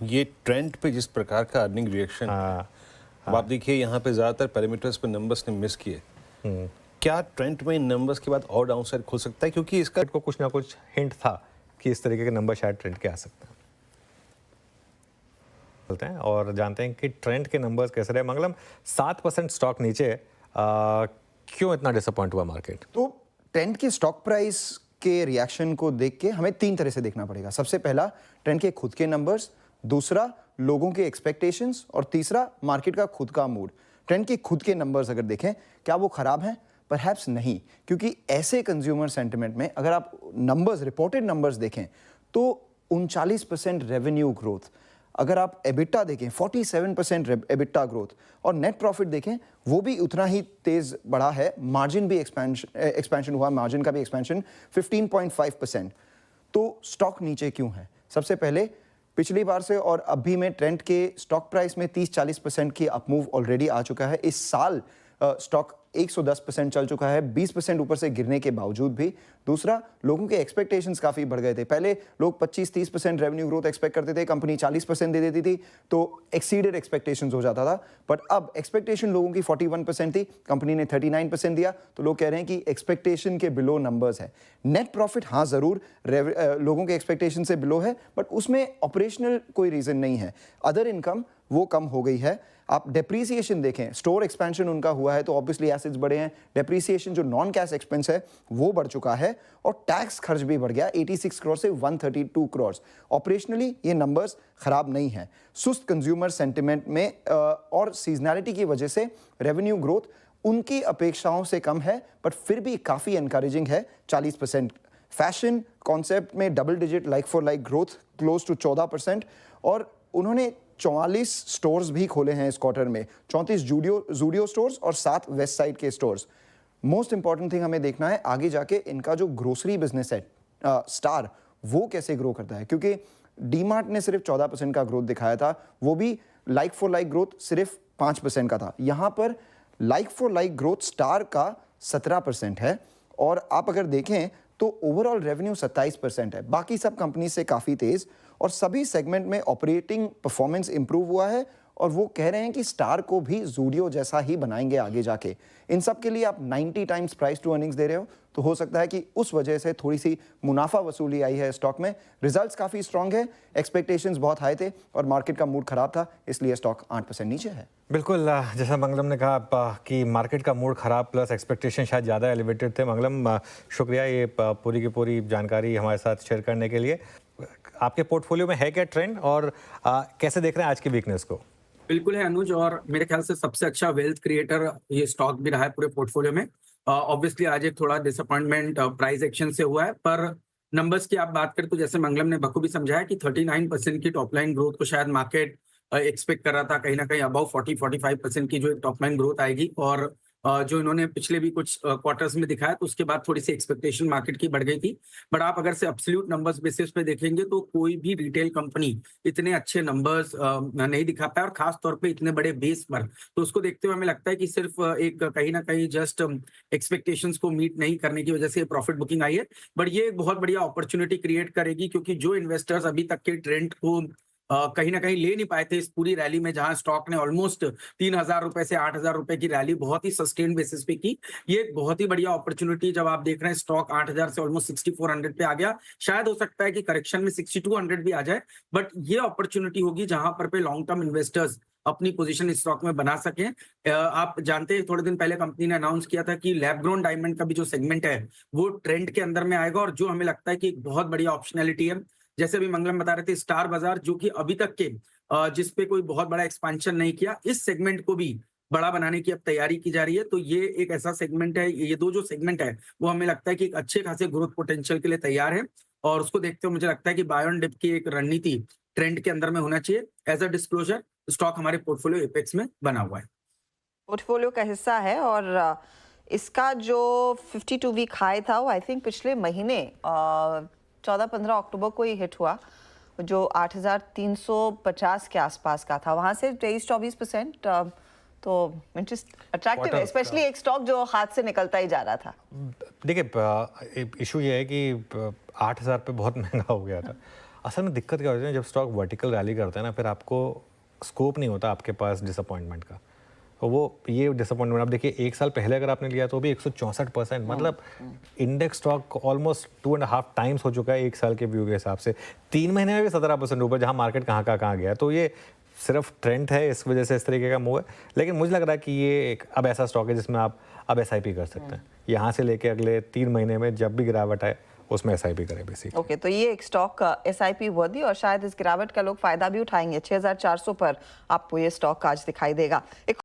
ये ट्रेंड पे जिस प्रकार का अर्निंग रिएक्शन अब आप देखिए यहाँ पे ज़्यादातर पैरामीटर्स पे नंबर्स ने मिस किए। क्या ट्रेंड में इन नंबर्स के बाद और डाउन साइड खुल सकता है, क्योंकि इसका को कुछ ना कुछ हिंट था कि इस तरीके के नंबर शायद ट्रेंड के आ सकते हैं। चलते हैं और जानते हैं कि ट्रेंड के नंबर्स कैसे रहे। मंगलम, 7% स्टॉक नीचे, क्यों इतना डिसअपॉइंट हुआ मार्केट? तो ट्रेंड के स्टॉक प्राइस के रिएक्शन को देख के हमें 3 तरह से देखना पड़ेगा। सबसे पहला ट्रेंड के खुद के नंबर्स, दूसरा लोगों के एक्सपेक्टेशंस और तीसरा मार्केट का खुद का मूड। ट्रेंड के खुद के नंबर्स अगर देखें, क्या वो खराब हैं? परहैप्स नहीं, क्योंकि ऐसे कंज्यूमर सेंटिमेंट में अगर आप नंबर्स, रिपोर्टेड नंबर्स देखें तो 39% रेवेन्यू ग्रोथ, अगर आप एबिटा देखें 47% एबिटा ग्रोथ और नेट प्रॉफिट देखें वो भी उतना ही तेज बढ़ा है। मार्जिन भी एक्सपेंशन हुआ, मार्जिन का भी एक्सपेंशन 15.5%। तो स्टॉक नीचे क्यों है? सबसे पहले पिछली बार से और अभी में ट्रेंड के स्टॉक प्राइस में 30-40% की अपमूव ऑलरेडी आ चुका है। इस साल स्टॉक 110% चल चुका है, 20% ऊपर से गिरने के बावजूद भी। दूसरा, लोगों के एक्सपेक्टेशंस काफ़ी बढ़ गए थे। पहले लोग 25-30% रेवेन्यू ग्रोथ एक्सपेक्ट करते थे, कंपनी 40% दे देती थी तो एक्सीडेड एक्सपेक्टेशंस हो जाता था। बट अब एक्सपेक्टेशन लोगों की 41% थी, कंपनी ने 39% दिया, तो लोग कह रहे हैं कि एक्सपेक्टेशन के बिलो नंबर्स है। नेट प्रॉफिट हाँ ज़रूर लोगों के एक्सपेक्टेशन से बिलो है, बट उसमें ऑपरेशनल कोई रीज़न नहीं है। अदर इनकम वो कम हो गई है। आप डेप्रीसिएशन देखें, स्टोर एक्सपेंशन उनका हुआ है तो ऑब्वियसली एसेट्स बढ़े हैं। डेप्रीसिएशन जो नॉन कैश एक्सपेंस है वो बढ़ चुका है और टैक्स खर्च भी बढ़ गया 86 करोड़ से 132 करोड़। ऑपरेशनली ये नंबर्स खराब नहीं है। सुस्त कंज्यूमर सेंटिमेंट में और सीजनैलिटी की वजह से रेवेन्यू ग्रोथ उनकी अपेक्षाओं से कम है, बट फिर भी काफ़ी एनकरेजिंग है, 40%। फैशन कॉन्सेप्ट में double digit like for like growth close to 14%। और उन्होंने 44 स्टोर्स भी खोले हैं इस क्वार्टर में, 34 जूडियो स्टोर्स और 7 वेस्ट साइड के स्टोर्स। मोस्ट इंपॉर्टेंट थिंग हमें देखना है आगे जाके इनका जो ग्रोसरी बिजनेस है स्टार, वो कैसे ग्रो करता है, क्योंकि डीमार्ट ने सिर्फ 14% का ग्रोथ दिखाया था, वो भी लाइक फॉर लाइक ग्रोथ सिर्फ 5% का था। यहाँ पर like for like growth star का 17% है और आप अगर देखें तो ओवरऑल रेवेन्यू 27% है, बाकी सब कंपनी से काफ़ी तेज़। और सभी सेगमेंट में ऑपरेटिंग परफॉर्मेंस इंप्रूव हुआ है और वो कह रहे हैं कि स्टार को भी जूडियो जैसा ही बनाएंगे आगे जाके। इन सब के लिए आप 90 टाइम्स प्राइस टू अर्निंग्स दे रहे हो, तो हो सकता है कि उस वजह से थोड़ी सी मुनाफा वसूली आई है स्टॉक में। रिजल्ट्स काफ़ी स्ट्रांग है, एक्सपेक्टेशंस बहुत हाई थे और मार्केट का मूड खराब था, इसलिए स्टॉक 8% नीचे है। बिल्कुल, जैसा मंगलम ने कहा कि मार्केट का मूड खराब प्लस एक्सपेक्टेशन शायद ज़्यादा एलिवेटेड थे। मंगलम, शुक्रिया ये पूरी की पूरी जानकारी हमारे साथ शेयर करने के लिए। आपके पोर्टफोलियो में है क्या ट्रेंड और कैसे देख रहे हैं आज की वीकनेस को? बिल्कुल है अनुज, और मेरे ख्याल से सबसे अच्छा वेल्थ क्रिएटर ये स्टॉक भी रहा है पूरे पोर्टफोलियो में। ऑब्वियसली आज एक थोड़ा डिसअपॉइंटमेंट प्राइस एक्शन से हुआ है, पर नंबर्स की आप बात करें तो जैसे मंगलम ने बखूबी समझाया कि 39% की टॉप लाइन ग्रोथ को शायद मार्केट एक्सपेक्ट कर रहा था, कहीं ना कहीं अबाउ 40-45% की जो टॉप लाइन ग्रोथ आएगी। और जो इन्होंने पिछले भी कुछ क्वार्टर्स में दिखाया तो उसके बाद थोड़ी सी एक्सपेक्टेशन मार्केट की बढ़ गई थी। बट आप अगर से एब्सोल्यूट नंबर्स बेसिस पे देखेंगे तो कोई भी रिटेल कंपनी इतने अच्छे नंबर्स नहीं दिखा पाया, और खास तौर पे इतने बड़े बेस पर। तो उसको देखते हुए हमें लगता है कि सिर्फ एक कहीं ना कहीं जस्ट एक्सपेक्टेशंस को मीट नहीं करने की वजह से प्रॉफिट बुकिंग आई है। बट ये एक बहुत बढ़िया अपॉर्चुनिटी क्रिएट करेगी, क्योंकि जो इन्वेस्टर्स अभी तक के ट्रेंड को कहीं ना कहीं ले नहीं पाए थे इस पूरी रैली में, जहां स्टॉक ने ऑलमोस्ट 3,000 रुपए से 8,000 रुपए की रैली बहुत ही सस्टेन बेसिस पे की। ये एक बहुत ही बढ़िया अपॉर्चुनिटी, जब आप देख रहे हैं स्टॉक 8,000 से ऑलमोस्ट 6,400 पे आ गया। शायद हो सकता है कि करेक्शन में 6,200 भी आ जाए, बट ये अपॉर्चुनिटी होगी जहां पर पे लॉन्ग टर्म इन्वेस्टर्स अपनी पोजीशन इस स्टॉक में बना सकें। आप जानते हैं थोड़े दिन पहले कंपनी ने अनाउंस किया था कि लैब ग्रोन डायमंड का भी जो सेगमेंट है वो ट्रेंड के अंदर में आएगा, और जो हमें लगता है कि एक बहुत बढ़िया ऑप्शनैलिटी है। जैसे भी मंगलम बता रहे थे, स्टार बाजार जो कि अभी तक के जिसपे कोई बहुत बड़ा एक्सपेंशन नहीं किया, इस सेगमेंट को भी बड़ा बनाने की अब तैयारी की जा रही है। तो ये एक ऐसा सेगमेंट है, ये दो जो सेगमेंट है वो हमें लगता है कि एक अच्छे खासे ग्रोथ पोटेंशियल के लिए तैयार है। और उसको देखते हुए मुझे लगता है कि बाय ऑन डिप की एक रणनीति ट्रेंड के अंदर में होना चाहिए। एज अ डिस्क्लोजर, स्टॉक हमारे पोर्टफोलियो एपेक्स में बना हुआ है, पोर्टफोलियो का हिस्सा है। और इसका जो 52 वीक हाई था वो आई थिंक पिछले महीने 14-15 अक्टूबर को ही हिट हुआ, जो 8,350 के आसपास का था। वहां से 23-24% तो इंटरेस्ट अट्रैक्टिव है, स्पेशली एक स्टॉक जो हाथ से निकलता ही जा रहा था। देखिए, इशू ये है कि 8,000 पे बहुत महंगा हो गया था। असल में दिक्कत क्या होती है जब स्टॉक वर्टिकल रैली करता है ना, फिर आपको स्कोप नहीं होता आपके पास डिसअपॉइंटमेंट का। तो वो ये डिसअपॉइंटमेंट आप देखिए, 1 साल पहले अगर आपने लिया तो भी 164%, मतलब इंडेक्स स्टॉक ऑलमोस्ट 2.5 टाइम्स हो चुका है 1 साल के व्यू के हिसाब से। 3 महीने में भी 17% ऊपर, जहाँ मार्केट कहाँ गया। तो ये सिर्फ ट्रेंड है, इस वजह से इस तरीके का मूव है। लेकिन मुझे लग रहा है कि ये एक अब ऐसा स्टॉक है जिसमें आप अब SIP कर सकते हैं। यहाँ से लेके अगले 3 महीने में जब भी गिरावट आए उसमें SIP करें बेसिक। ओके, तो ये एक स्टॉक SIP वर्दी, और शायद इस गिरावट का लोग फायदा भी उठाएंगे। 6400 पर आपको ये स्टॉक आज दिखाई देगा।